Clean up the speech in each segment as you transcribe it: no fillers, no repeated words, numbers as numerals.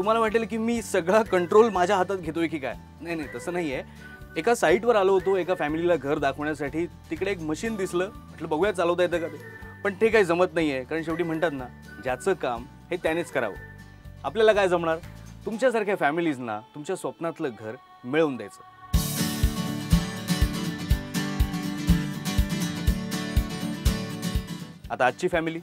तुम्हाला वाटेल की मी सगळा कंट्रोल माझ्या हातात घेतोय की काय. नाही नाही, तसं नाही आहे. एका साईटवर आलो होतो एका फॅमिलीला घर दाखवण्यासाठी. तिकडे एक मशीन दिसलं, म्हटलं बघूया चालवता येतं का ते. पण ते काही जमत नाही आहे, कारण शेवटी म्हणतात ना, ज्याचं काम हे त्यानेच करावं. आपल्याला काय जमणार? तुमच्यासारख्या फॅमिलीजना तुमच्या स्वप्नातलं घर मिळवून द्यायचं. आता आजची फॅमिली,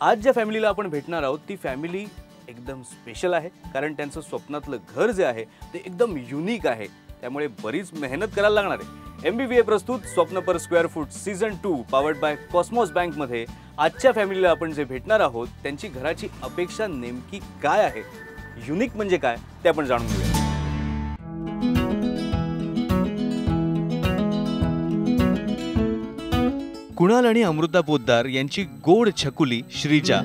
आज ज्या फॅमिलीला आपण भेटणार आहोत ती फॅमिली एकदम स्पेशल आहे, कारण त्यांचं स्वप्नातलं घर जे आहे ते एकदम युनिक आहे. त्यामुळे बरीच मेहनत करायला लागणार आहे. MBVA प्रस्तुत स्वप्न per square foot season 2 powered by Cosmos बँकमध्ये आजच्या फॅमिलीला आपण जे भेटणार आहोत त्यांची घराची अपेक्षा नेमकी काय आहे, युनिक म्हणजे काय ते आपण जाणून घेऊया. कुणाल आणि अमृता पोद्दार यांची गोड छकुली श्रीजा.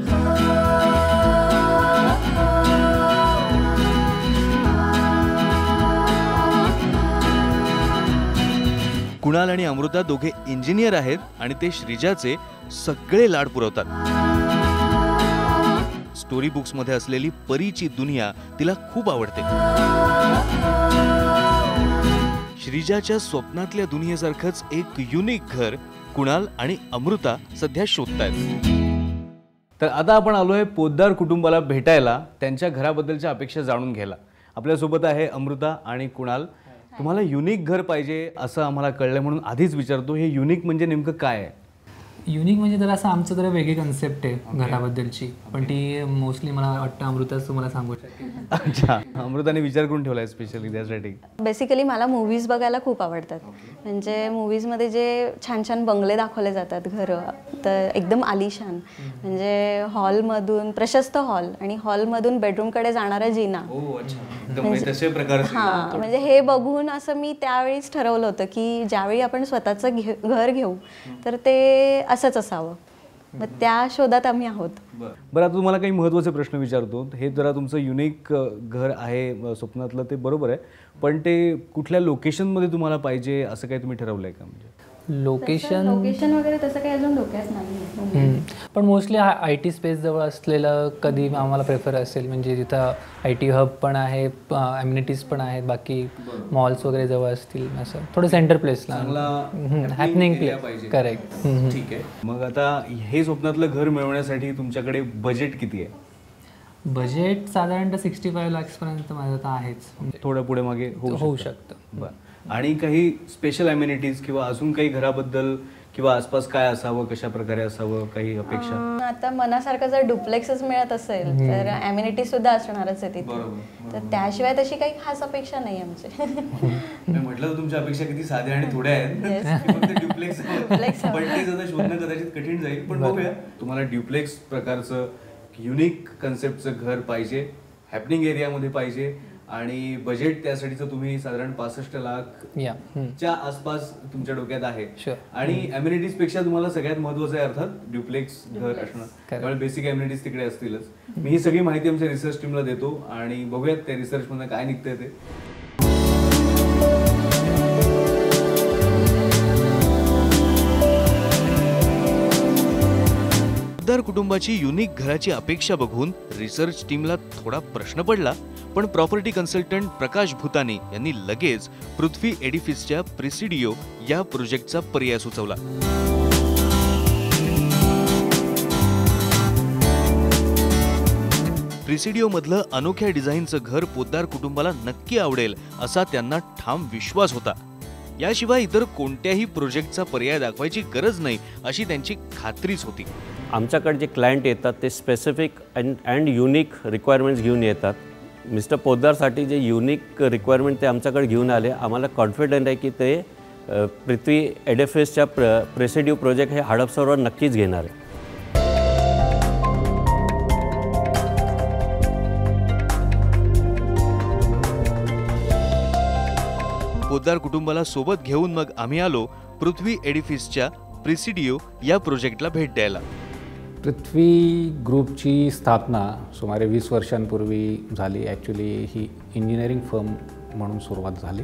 कुणाल आणि अमृता दोघे इंजिनियर आहेत आणि ते श्रीजाचे सगळे लाड पुरवतात. स्टोरी बुक्स मध्ये असलेली परीची दुनिया तिला खूप आवडते. श्रीजाच्या स्वप्नातल्या दुनियेसारखंच एक युनिक घर कुणाल आणि अमृता सध्या शोधतायत. तर आता आपण आलोय पोद्दार कुटुंबाला भेटायला, त्यांच्या घराबद्दलच्या अपेक्षा जाणून घ्यायला. आपल्यासोबत आहे अमृता आणि कुणाल. तुम्हाला युनिक घर पाहिजे असं आम्हाला कळलं, म्हणून आधीच विचारतो, हे युनिक म्हणजे नेमकं काय आहे? युनिक म्हणजे जरा असं आमचं जरा वेगळी कन्सेप्ट आहे घराबद्दलची, पण ती मोस्टली मला वाटतं अमृताच तुम्हाला सांगू शकते. अच्छा, अमृताने विचार करून ठेवलाय स्पेशली त्यासाठी. बेसिकली मला मूवीज बघायला खूप आवडतात. म्हणजे मूवीजमध्ये जे छान छान बंगले दाखवले जातात, घरं तर एकदम आलिशान, म्हणजे हॉलमधून प्रशस्त हॉल आणि हॉलमधून बेडरूमकडे जाणारा जिना. हां, म्हणजे हे बघून असं मी त्यावेळीच ठरवलं होतं की ज्यावेळी आपण स्वतःचं घर घेऊ तर ते असंच असावं. मग त्या शोधात आम्ही आहोत. बरं, आता तुम्हाला काही महत्त्वाचे प्रश्न विचारतो. हे जरा तुमचं युनिक घर आहे स्वप्नातलं, ते बरोबर आहे, पण ते कुठल्या लोकेशनमध्ये तुम्हाला पाहिजे असं काही तुम्ही ठरवलंय का? म्हणजे लोकेशन वगैरे तसं काही अजून डोक्यात नाही. पण मोस्टली IT स्पेस जवळ असलेलं कधी आम्हाला प्रेफर असेल, म्हणजे तिथं IT हब पण आहे, अम्युनिटीज पण आहेत, बाकी मॉल्स वगैरे जवळ असतील, असं थोडं सेंटर प्लेसला हॅपनिंग प्लेस. करेक्ट. ठीक आहे. मग आता हे स्वप्नातलं घर मिळवण्यासाठी तुमच्याकडे बजेट किती आहे? बजेट साधारणतः 65 लाखपर्यंत माझं तर आहेच. थोडं पुढे मागे होऊ शकतं. बरं. आणि काही स्पेशल अम्युनिटीज किंवा अजून काही घराबद्दल किंवा आसपास काय असावं, कशा प्रकारे असावं, काही अपेक्षा? आता मनासारखं जर डुप्लेक्सच मिळत असेल तर अम्युनिटीज सुद्धा असणारच आहे तिथे. तर त्याशिवाय तशी काही खास अपेक्षा नाही आमची. मी म्हटलं तुमच्या अपेक्षा किती साध्या आणि थोड्या आहेत. फक्त ड्युप्लेक्स पण ते जरा शोधणं कदाचित कठीण जाईल, पण बघूया. तुम्हाला ड्युप्लेक्स प्रकारचं युनिक कन्सेप्टचं घर पाहिजे, हॅपनिंग एरियामध्ये पाहिजे, आणि बजेट त्यासाठीचं तुम्ही साधारण 65 लाखच्या आसपास तुमच्या डोक्यात आहे. आणि अम्युनिटीज पेक्षा तुम्हाला सगळ्यात महत्त्वाचं आहे अर्थात ड्युप्लेक्स घर असणं. त्यामुळे बेसिक अम्युनिटीज तिकडे असतीलच. मी ही सगळी माहिती आमच्या रिसर्च टीमला देतो आणि बघूयात त्या रिसर्चमधून काय निघतंय ते. पोद्दार कुटुंबाची युनिक घराची अपेक्षा बघून रिसर्च टीमला थोडा प्रश्न पडला, पण प्रॉपर्टी कन्सल्टंट प्रकाश भूतानी यांनी लगेच पृथ्वी एडिफिसच्या प्रेसिडिओ या प्रोजेक्टचा पर्याय सुचवला. प्रेसिडिओ मधलं अनोख्या डिझाईनचं घर पोद्दार कुटुंबाला नक्की आवडेल असा त्यांना ठाम विश्वास होता. याशिवाय इतर कोणत्याही प्रोजेक्टचा पर्याय दाखवायची गरज नाही अशी त्यांची खात्रीच होती. आमच्याकडे जे क्लायंट येतात ते स्पेसिफिक अँड युनिक रिक्वायरमेंट्स घेऊन येतात. मिस्टर पोद्दारसाठी जे युनिक रिक्वायरमेंट ते आमच्याकडे घेऊन आले. आम्हाला कॉन्फिडंट आहे की ते पृथ्वी एडिफिसच्या प्रेसिडिओ प्रोजेक्ट हे हडपसरवर नक्कीच घेणार आहे. पोद्दार कुटुंबाला सोबत घेऊन मग आम्ही आलो पृथ्वी एडिफिसच्या प्रेसिडिओ या प्रोजेक्टला भेट द्यायला. पृथ्वी ग्रुपची स्थापना सुमारे 20 वर्षांपूर्वी झाली. ॲक्च्युली ही इंजिनिअरिंग फर्म म्हणून सुरुवात झाली.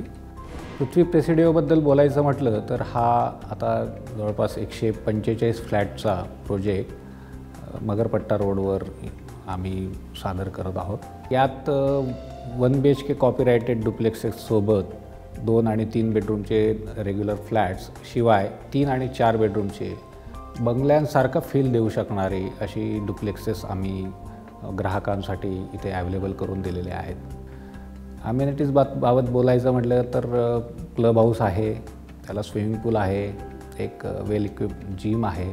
पृथ्वी प्रेसिडिओबद्दल बोलायचं म्हटलं तर हा आता जवळपास 145 फ्लॅटचा प्रोजेक्ट मगरपट्टा रोडवर आम्ही सादर करत आहोत. यात 1 BHK कॉपीरायटेड डुप्लेक्सेससोबत 2 आणि 3 बेडरूमचे रेग्युलर फ्लॅट्स शिवाय 3 आणि 4 बेडरूमचे बंगल्यांसारखं फील देऊ शकणारी अशी डुप्लेक्सेस आम्ही ग्राहकांसाठी इथे अवेलेबल करून दिलेले आहेत. अमेनिटीज बाबत बोलायचं म्हटलं तर क्लब हाऊस आहे, त्याला स्विमिंग पूल आहे, एक वेल इक्विप्ड जिम आहे.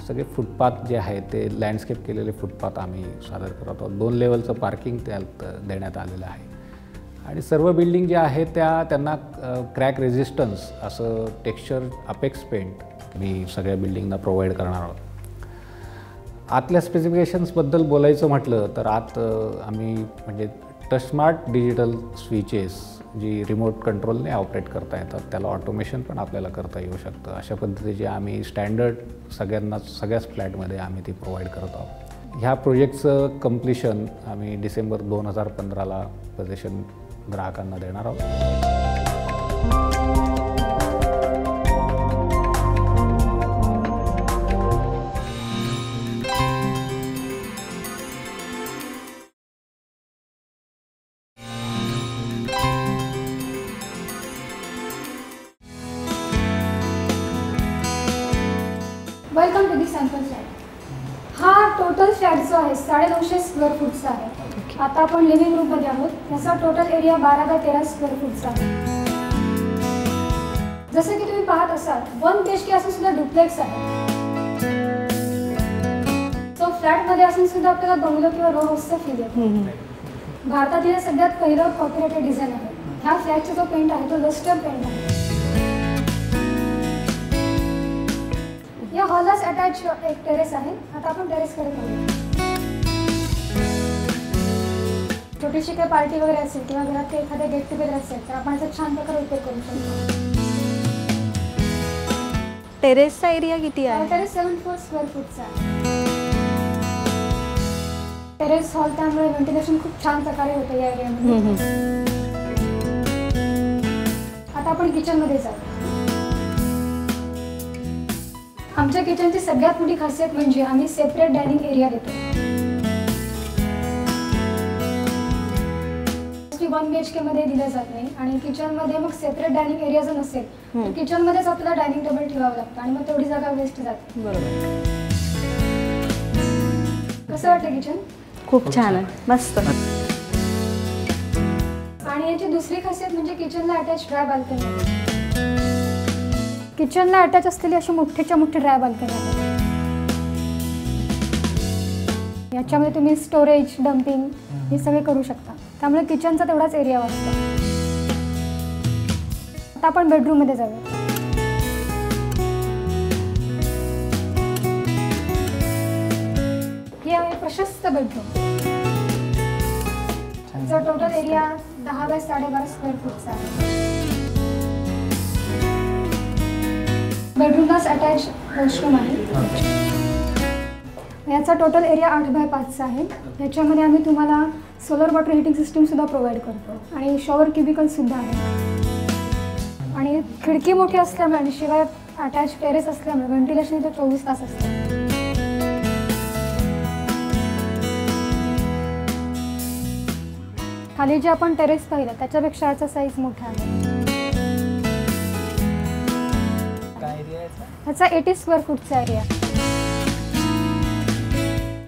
सगळे फुटपाथ जे आहे ते लँडस्केप केलेले फुटपाथ आम्ही सादर करत आहोत. 2 लेवलचं पार्किंग त्यात देण्यात आलेलं आहे आणि सर्व बिल्डिंग जे आहे त्यांना क्रॅक रेझिस्टन्स असं टेक्स्चर अपेक्स पेंट मी सगळ्या बिल्डिंगना प्रोव्हाइड करणार आहोत. आतल्या स्पेसिफिकेशन्सबद्दल बोलायचं म्हटलं तर आत आम्ही म्हणजे टचस्मार्ट डिजिटल स्विचेस जी रिमोट कंट्रोलने ऑपरेट करता येतात, त्याला ऑटोमेशन पण आपल्याला करता येऊ शकतं. अशा पद्धतीचे आम्ही स्टँडर्ड सगळ्याच फ्लॅटमध्ये आम्ही ती प्रोव्हाइड करत आहोत. ह्या प्रोजेक्टचं कम्प्लिशन आम्ही डिसेंबर 2015ला पोझिशन ग्राहकांना देणार आहोत. Welcome to the sample flat. हा टोटल फ्लॅट जो आहे 950 स्क्वेअर फूटचा आहे. आता आपण लिव्हिंग रूममध्ये आहोत. याचा टोटल एरिया 12 बाय 13 स्क्वेअर फूटचा आहे. जसं की तुम्ही पाहत असाल 1 BHK असून सुद्धा डुप्लेक्स आहे. तो फ्लॅटमध्ये असून सुद्धा आपल्याला बंगलो किंवा रो हाऊसचा फील येतो. भारतातील सगळ्यात पहिलं कॉपीरायटेड डिझाईन आहे. ह्या फ्लॅटचा जो पेंट आहे तो लस्टर पेंट आहे. या हॉललाच अटॅच एक टेरेस आहे. आता आपण टेरेसकडे पाहूया. छोटीशी काही पार्टी वगैरे असेल किंवा घरात एखादे गेट टुगेदर असेल तर आपण याचा छान प्रकारे उपयोग करू शकतो. टेरेसचा एरिया किती आहे? टेरेस 74 स्क्वेअर फूटचा आहे. टेरेस हॉल त्यामुळे व्हेंटिलेशन खूप छान प्रकारे होतं या एरियामध्ये. आता आपण किचनमध्ये जाऊ. आमच्या किचनची सगळ्यात मोठी खासियत म्हणजे आम्ही सेपरेट डायनिंग एरिया देतो. 1 BHK मध्ये दिलं जात नाही आणि किचनमध्ये मग सेपरेट डायनिंग एरिया जर नसेल तर किचनमध्येच आपल्याला डायनिंग टेबल ठेवावं लागतं आणि मग तेवढी जागा वेस्ट जाते. बरोबर. कसं वाटतं किचन? खूप छान आहे, मस्त. आणि याची दुसरी खासियत म्हणजे किचनला अटॅच ड्राय बाल्कनी आहे. किचनला अटॅच असलेली अशी मोठीच्या मोठी ड्राय बाल्कनी आहे. याच्यामध्ये तुम्ही स्टोरेज, डम्पिंग हे सगळे करू शकता. त्यामुळे किचनचा तेवढाच एरिया वाचतो. आता आपण बेडरूममध्ये जाऊया. हे आहे प्रशस्त बेडरूम. याचा टोटल एरिया 10 बाय 12.5 स्क्वेअर फूटचा आहे. बेडरूमलाच अटॅच वॉशरूम आहे. याचा टोटल एरिया 8 बाय 5चा आहे. याच्यामध्ये आम्ही तुम्हाला सोलर वॉटर हीटिंग सिस्टीमसुद्धा प्रोव्हाइड करतो आणि शॉवर क्युबिकलसुद्धा आहे. आणि खिडकी मोठी असल्यामुळे आणि शिवाय अटॅच टेरेस असल्यामुळे व्हेंटिलेशन इथे 24 तास असतं. खाली जे आपण टेरेस पाहिलं त्याच्यापेक्षा याचा साईज मोठा आहे. याचा 80 स्क्वेअर फूटचा एरिया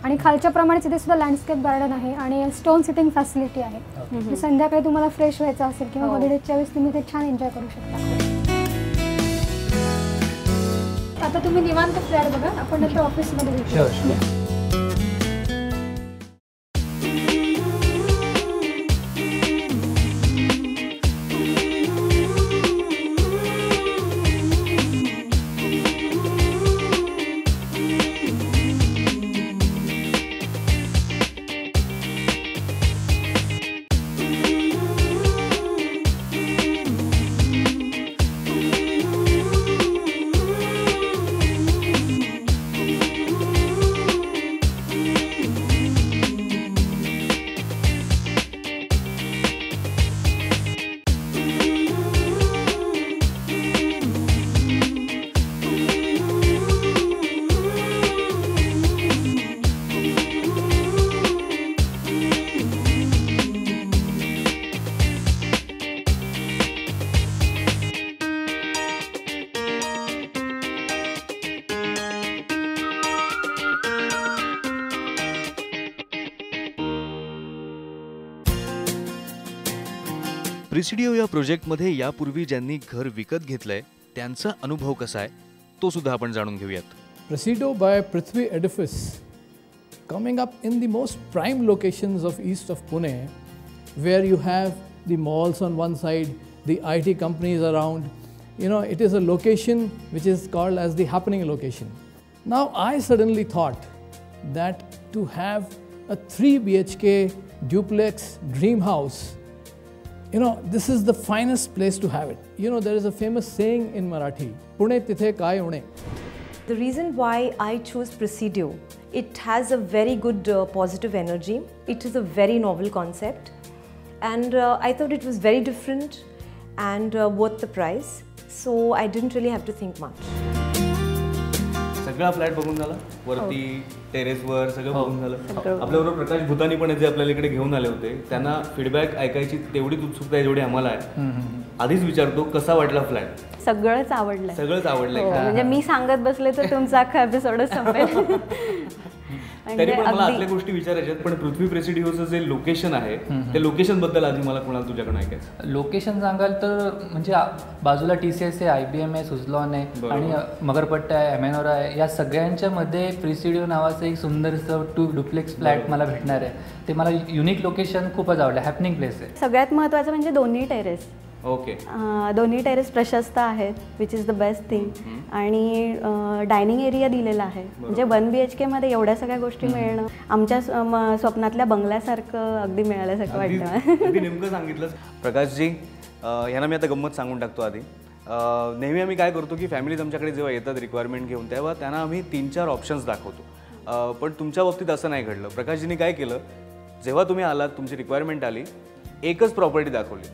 आणि खालच्या प्रमाणेच इथे सुद्धा लँडस्केप गार्डन आहे आणि स्टोन सिटिंग फॅसिलिटी आहे. संध्याकाळी तुम्हाला फ्रेश व्हायचं असेल किंवा हॉलिडेजच्या वेळेस तुम्ही इथे छान एन्जॉय करू शकता. आता तुम्ही निवांत फ्लॅट बघा. आपण नंतर ऑफिसमध्ये भेटू. प्रिसिडिओ या प्रोजेक्टमध्ये यापूर्वी ज्यांनी घर विकत घेतलंय त्यांचा अनुभव कसा आहे तो सुद्धा आपण जाणून घेऊयात. Presidio by Prithvi edifice, coming up in the most prime locations of east of Pune, where you have the malls on one side, the IT companies around. You know, it is a location which is called as the happening location. Now I suddenly thought that to have a 3 BHK duplex dream house, you know, this is the finest place to have it. You know, there is a famous saying in Marathi, Pune tithe kai une. The reason why I chose Presidio, it has a very good positive energy. It is a very novel concept, and I thought it was very different and worth the price. So I didn't really have to think much. सगळा flat बघून झाला वरती टेरेसवर सगळं बघून झालं. आपल्याबरोबर प्रकाश भूतानी पण जे आपल्याला इकडे घेऊन आले होते त्यांना फीडबॅक ऐकायची तेवढीच उत्सुकता आहे जेवढी आम्हाला आहे. आधीच विचारतो कसा वाटला फ्लॅट. सगळंच आवडलंय. सगळंच आवडलंय. म्हणजे मी सांगत बसले तर तुमचा अख्खा एपिसोडच संपेल. तरी पण मला आतल्या गोष्टी विचारायच्यात. पण पृथ्वी प्रेसिडिओचं जे लोकेशन आहे ते लोकेशन बद्दल आधी मला कोणाला तुझ्याकडून ऐकायचं. लोकेशन सांगाल तर म्हणजे बाजूला TCS आहे, IBM आहे, सुझलॉन आहे आणि मगरपट्टा आहे, एमॅनोरा आहे. या सगळ्यांच्या मध्ये प्रिसिडिओ नावाचं एक सुंदरसं 2 डुप्लेक्स फ्लॅट मला भेटणार आहे. ते मला युनिक लोकेशन खूपच आवडलं. हॅपनिंग प्लेस आहे. सगळ्यात महत्त्वाचं म्हणजे दोन्ही टेरेस. ओके. दोन्ही टेरेस प्रशस्त आहेत, which is the best thing. आणि डायनिंग एरिया दिलेला आहे. म्हणजे 1 BHK मध्ये एवढ्या सगळ्या गोष्टी मिळणं आमच्या स्वप्नातल्या बंगल्यासारखं अगदी मिळाल्यासारखं वाटतं. अगदी नेमकं सांगितलं प्रकाशजी. ह्यांना मी आता गंमत सांगून टाकतो आधी. नेहमी आम्ही काय करतो की फॅमिलीज आमच्याकडे जेव्हा येतात रिक्वायरमेंट घेऊन तेव्हा त्यांना आम्ही 3-4 ऑप्शन्स दाखवतो. पण तुमच्या बाबतीत असं नाही घडलं. प्रकाशजींनी काय केलं, जेव्हा तुम्ही आलात तुमची रिक्वायरमेंट आली एकच प्रॉपर्टी दाखवली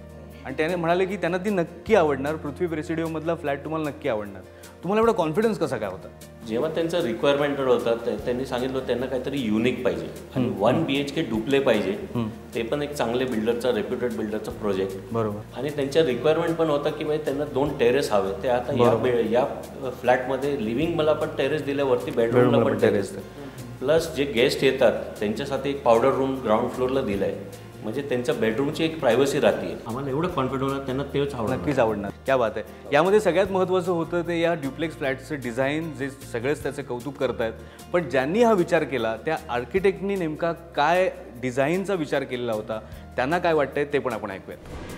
आणि त्याने म्हणाले की त्यांना ती नक्की आवडणार. पृथ्वी प्रेसिडिओमधला फ्लॅट तुम्हाला नक्की आवडणार. तुम्हाला एवढा कॉन्फिडन्स कसा काय होता? जेव्हा त्यांचं रिक्वायरमेंट होतं त्यांनी सांगितलं त्यांना काहीतरी युनिक पाहिजे आणि 1 BHK डुप्ले पाहिजे. ते पण एक चांगले बिल्डरचा रेप्युटेड बिल्डरचा प्रोजेक्ट. बरोबर. आणि त्यांच्या रिक्वायरमेंट पण होता की म्हणजे त्यांना 2 टेरेस हवे. ते आता या फ्लॅटमध्ये लिव्हिंग मला पण टेरेस दिल्यावरती बेडरूमला पण टेरेस. प्लस जे गेस्ट येतात त्यांच्यासाठी एक पावडर रूम ग्राउंड फ्लोअरला दिला आहे. म्हणजे त्यांच्या बेडरूमची एक प्रायव्हसी राहते. आम्हाला एवढं कॉन्फिडन्स होणार त्यांना तेच आवडणार. नक्कीच आवडणार. क्या बात आहे. यामध्ये सगळ्यात महत्त्वाचं होतं ते या ड्युप्लेक्स फ्लॅटचं डिझाईन जे सगळेच त्याचे कौतुक करत आहेत. पण ज्यांनी हा विचार केला त्या आर्किटेक्टनी नेमका काय डिझाईनचा विचार केलेला होता, त्यांना काय वाटतंय ते पण आपण ऐकूयात.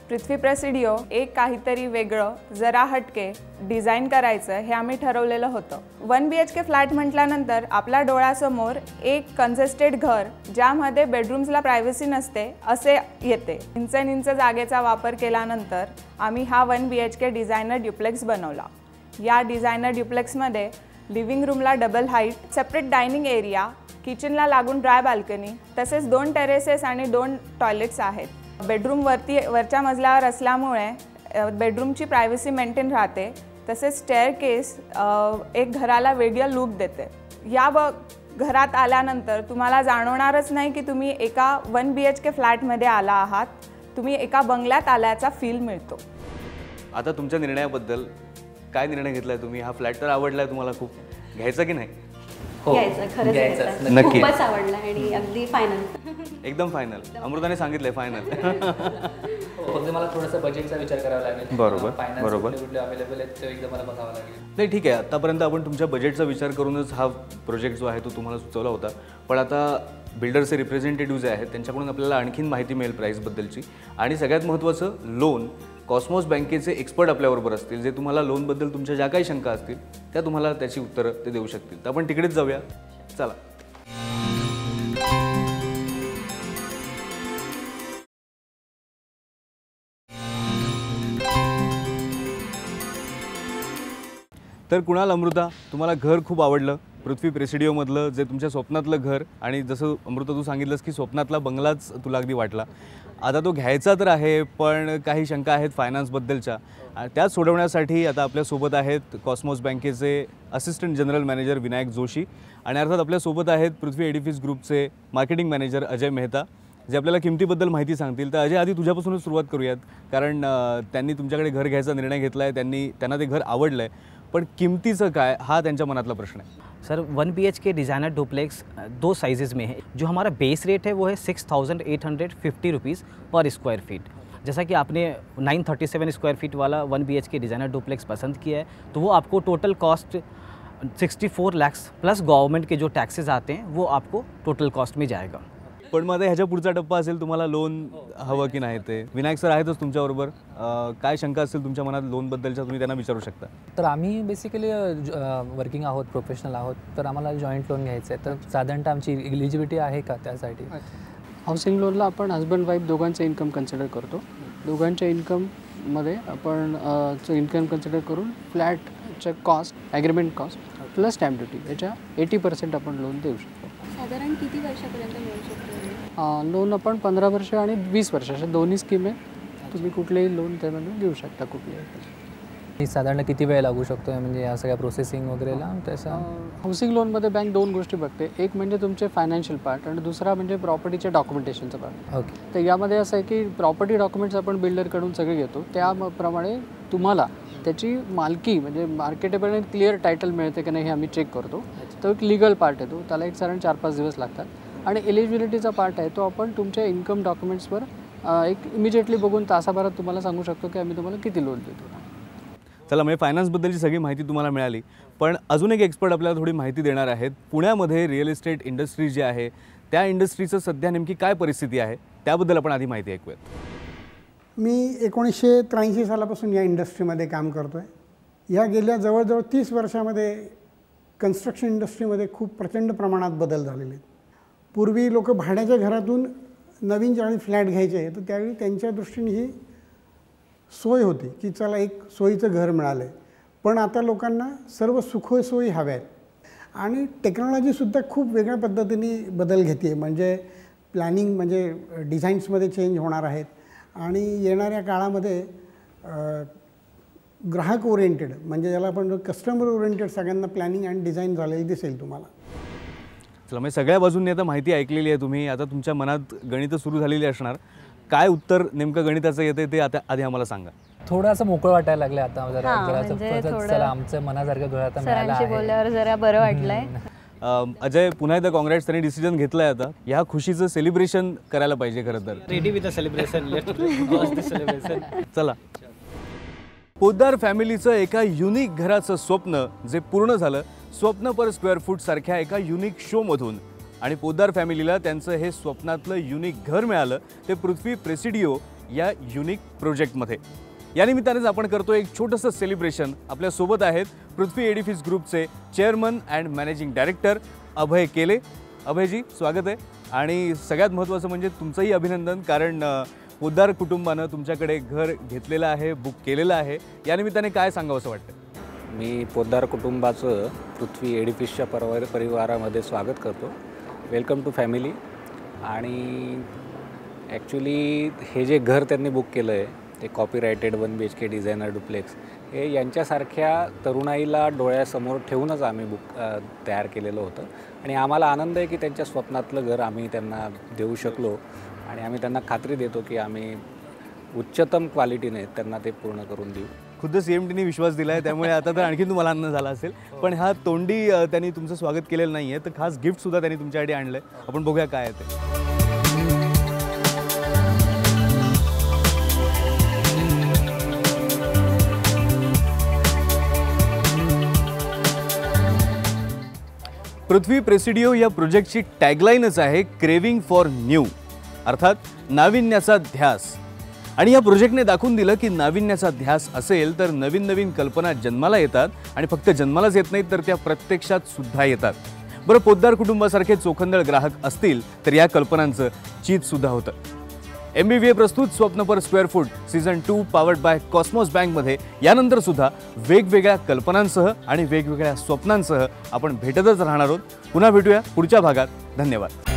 पृथ्वी प्रेसिडिओ एक काहीतरी वेगळं जरा हटके डिझाईन करायचं हे आम्ही ठरवलेलं होतं. 1 BHK फ्लॅट म्हटल्यानंतर आपल्या डोळ्यासमोर एक कंजेस्टेड घर ज्यामध्ये बेडरूम्सला प्रायव्हसी नसते असे येते. इंच जागेचा वापर केल्यानंतर आम्ही हा 1 BHK डिझायनर ड्युप्लेक्स बनवला. या डिझायनर ड्युप्लेक्समध्ये लिव्हिंग रूमला double height, separate dining area, किचनला लागून ड्राय बाल्कनी, तसेच 2 टेरेसेस आणि 2 टॉयलेट्स आहेत. बेडरूम वरच्या मजल्यावर असल्यामुळे बेडरूमची प्रायव्हसी मेंटेन राहते. तसेच स्टेअरकेस एक घराला वेगळं लुक देते. या घरात आल्यानंतर तुम्हाला जाणवणारच नाही की तुम्ही एका 1 BHK फ्लॅटमध्ये आला आहात. तुम्ही एका बंगल्यात आल्याचा फील मिळतो. आता तुमच्या निर्णयाबद्दल काय निर्णय घेतलाय तुम्ही? हा फ्लॅट तर आवडलाय तुम्हाला खूप, घ्यायचा की नाही? घ्यायचं. खरंच घ्यायचं. नक्की. खूपच आवडला आणि अगदी फायनल. एकदम फायनल. अमृताने सांगितलंय फायनल. फक्त मला थोडासा बजेटचा विचार करावा लागेल. बरोबर. कुठले अवेलेबल आहेत ते एकदा मला बघावं लागेल. नाही ठीक आहे. आतापर्यंत आपण तुमच्या बजेटचा विचार करूनच हा प्रोजेक्ट जो आहे तो तुम्हाला सुचवला होता. पण आता बिल्डरचे रिप्रेझेंटेटिव्ह जे आहेत त्यांच्याकडून आपल्याला आणखीन माहिती मिळेल प्राईसबद्दलची. आणि सगळ्यात महत्त्वाचं लोन. कॉस्मॉस बँकेचे एक्सपर्ट आपल्याबरोबर असतील जे तुम्हाला लोनबद्दल तुमच्या ज्या काही शंका असतील त्या तुम्हाला त्याची उत्तरं ते देऊ शकतील. तर आपण तिकडेच जाऊया. चला. तर कुणाल, अमृता, तुम्हाला घर खूप आवडलं. पृथ्वी प्रेसिडिओमधलं जे तुमच्या स्वप्नातलं घर आणि जसं अमृता तू सांगितलंस की स्वप्नातला बंगलाच तुला अगदी वाटला. आता तो घ्यायचा तर आहे पण काही शंका आहेत फायनान्सबद्दलच्या. त्याच सोडवण्यासाठी आता आपल्यासोबत आहेत कॉस्मॉस बँकेचे assistant general manager Vinayak Joshi आणि अर्थात आपल्यासोबत आहेत पृथ्वी एडिफिस ग्रुपचे मार्केटिंग मॅनेजर अजय मेहता जे आपल्याला किमतीबद्दल माहिती सांगतील. तर अजय, आधी तुझ्यापासूनच सुरुवात करूयात कारण त्यांनी तुमच्याकडे घर घ्यायचा निर्णय घेतला आहे. त्यांना ते घर आवडलं आहे. पण किमतीचं काय हा त्यांच्या मनातला प्रश्न आहे. Sir 1 BHK designer duplex 2 sizes में है. जो हमारा बेस रेट है वो है 6,850 रुपीज़ पर स्क्वायर फीट. जैसा कि आपने 937 स्क्वायर फीट वाला 1 BHK डिज़ाइनर डुप्लेक्स पसंद किया है, तो वो आपको total cost 64 lakh plus government के जो टैक्सेस आते हैं वो आपको टोटल कॉस्ट में जाएगा। पण मग आता ह्याच्या पुढचा टप्पा असेल, तुम्हाला लोन हवं की नाही ते विनायक सर आहेतच तुमच्याबरोबर, काय शंका असतील तुमच्या मनात लोनबद्दलच्या तुम्ही त्यांना विचारू शकता। तर आम्ही बेसिकली वर्किंग आहोत, प्रोफेशनल आहोत, तर आम्हाला जॉईंट लोन घ्यायचं आहे, तर साधारणतः आमची एलिजिबिलिटी आहे का त्यासाठी? हाऊसिंग लोनला आपण हजबंड वाईफ दोघांचं इन्कम कन्सिडर करतो, दोघांच्या इन्कममध्ये आपण इन्कम कन्सिडर करून फ्लॅटच्या cost, agreement cost plus stamp duty याच्या 80% आपण लोन देऊ शकतो। साधारण किती वर्षापर्यंत मिळू शकतो लोन? आपण 15 वर्ष आणि 20 वर्ष अशा दोन्ही स्कीम आहेत, तुम्ही कुठलेही लोन त्यामध्ये देऊ शकता कुठलेही। साधारण किती वेळ लागू शकतो म्हणजे या सगळ्या प्रोसेसिंग वगैरेला? त्याचा हाऊसिंग लोनमध्ये बँक 2 गोष्टी बघते, एक म्हणजे तुमचे फायनान्शियल पार्ट आणि दुसरा म्हणजे प्रॉपर्टीचे डॉक्युमेंटेशनचा पार्ट। ओके, तर यामध्ये असं आहे की प्रॉपर्टी डॉक्युमेंट्स आपण बिल्डरकडून सगळे घेतो, त्याप्रमाणे तुम्हाला त्याची मालकी म्हणजे मार्केटेबल आणि क्लिअर टायटल मिळते की नाही हे आम्ही चेक करतो। तो एक लीगल पार्ट आहे, त्याला एक साधारण 4-5 दिवस लागतात। आणि एलिजिबिलिटीचा पार्ट आहे तो आपण तुमच्या इन्कम डॉक्युमेंट्सवर एक इमिजिएटली बघून तासाभरात तुम्हाला सांगू शकतो की आम्ही तुम्हाला किती लोन देतो। चला, म्हणजे फायनान्सबद्दलची सगळी माहिती तुम्हाला मिळाली, पण अजून एक एक्सपर्ट आपल्याला थोडी माहिती देणार आहेत। पुण्यामध्ये रिअल इस्टेट इंडस्ट्री जी आहे त्या इंडस्ट्रीचं सध्या नेमकी काय परिस्थिती आहे त्याबद्दल आपण आधी माहिती ऐकूयात। मी 1983 सालापासून या इंडस्ट्रीमध्ये काम करतो आहे। या गेल्या जवळजवळ 30 वर्षामध्ये कन्स्ट्रक्शन इंडस्ट्रीमध्ये खूप प्रचंड प्रमाणात बदल झालेले आहेत। पूर्वी लोक भाड्याच्या घरातून नवीन ज्यावेळी फ्लॅट घ्यायचे तर त्यावेळी त्यांच्या दृष्टीने ही सोय होती की चला एक सोयीचं घर मिळालं आहे, पण आता लोकांना सर्व सुखसोयी हव्या आहेत आणि टेक्नॉलॉजीसुद्धा खूप वेगळ्या पद्धतीने बदल घेते, म्हणजे प्लॅनिंग म्हणजे डिझाईन्समध्ये चेंज होणार आहेत आणि येणाऱ्या काळामध्ये ग्राहक ओरिएंटेड म्हणजे ज्याला आपण कस्टमर ओरिएंटेड सगळ्यांना प्लॅनिंग आणि डिझाईन झालेली दिसेल तुम्हाला। चला, म्हणजे सगळ्या बाजूंनी आता माहिती ऐकलेली आहे तुम्ही, आता तुमच्या मनात गणितं सुरू झालेली असणार, काय उत्तर नेमकं गणिताचं येते ते आता आधी आम्हाला सांगा। थोडं असं मोकळं वाटायला लागलं आता, जरा चला आमचं मनासारखं घर आता मिळालं आहे, बोलल्यावर जरा बरं वाटलंय। अजय, पुन्हा एकदा काँग्रेस, त्यांनी डिसिजन घेतलाय, आता ह्या खुशीचं सेलिब्रेशन करायला पाहिजे खरं तर। Ready with the celebration, let's celebration. चला, पोद्दार फॅमिलीचं एका युनिक घराचं स्वप्न जे पूर्ण झालं स्वप्न पर स्क्वेअर फूट सारख्या एका युनिक शोमधून, आणि पोद्दार फॅमिलीला त्यांचं हे स्वप्नातलं युनिक घर मिळालं ते पृथ्वी प्रेसिडिओ या युनिक प्रोजेक्टमध्ये। या निमित्तानेच आपण करतो एक छोटंसं सेलिब्रेशन। आपल्यासोबत आहेत पृथ्वी एडिफिस ग्रुपचे चेअरमन अँड मॅनेजिंग डायरेक्टर अभय केले। अभयजी, स्वागत आहे, आणि सगळ्यात महत्त्वाचं म्हणजे तुमचंही अभिनंदन, कारण पोद्दार कुटुंबानं तुमच्याकडे घर घेतलेलं आहे, बुक केलेलं आहे, या निमित्ताने काय सांगावं असं वाटतं? मी पोद्दार कुटुंबाचं पृथ्वी एडिफिसच्या परिवारामध्ये स्वागत करतो। Welcome to family. आणि ॲक्च्युली हे जे घर त्यांनी बुक केलं आहे ते कॉपीरायटेड 1 BHK डिझायनर डुप्लेक्स, हे यांच्यासारख्या तरुणाईला डोळ्यासमोर ठेवूनच आम्ही तयार केलेलं होतं, आणि आम्हाला आनंद आहे की त्यांच्या स्वप्नातलं घर आम्ही त्यांना देऊ शकलो, आणि आम्ही त्यांना खात्री देतो की आम्ही उच्चतम क्वालिटीने त्यांना ते पूर्ण करून देऊ। खुद्द CMDने विश्वास दिला आहे, त्यामुळे आता तर आणखी तुम्हाला आनंद झाला असेल। पण ह्या तोंडी त्यांनी तुमचं स्वागत केलेलं नाही आहे, तर खास गिफ्टसुद्धा त्यांनी तुमच्यासाठी आणलं आहे, आपण बघूया काय आहे ते। पृथ्वी प्रेसिडिओ या प्रोजेक्टची टॅगलाईनच आहे क्रेविंग फॉर न्यू, अर्थात नाविन्याचा ध्यास। आणि या प्रोजेक्टने दाखवून दिलं की नाविन्याचा ध्यास असेल तर नवीन नवीन कल्पना जन्माला येतात, आणि फक्त जन्मालाच येत नाहीत तर त्या प्रत्यक्षात सुद्धा येतात। बरं, पोद्दार कुटुंबासारखे चोखंदळ ग्राहक असतील तर या कल्पनांचं चीतसुद्धा होतं। MBVA प्रस्तुत स्वप्न per square foot season 2 powered by Cosmos बँकमध्ये यानंतर सुद्धा वेगवेगळ्या कल्पनांसह आणि वेगवेगळ्या स्वप्नांसह आपण भेटतच राहणार आहोत। पुन्हा भेटूया पुढच्या भागात। धन्यवाद।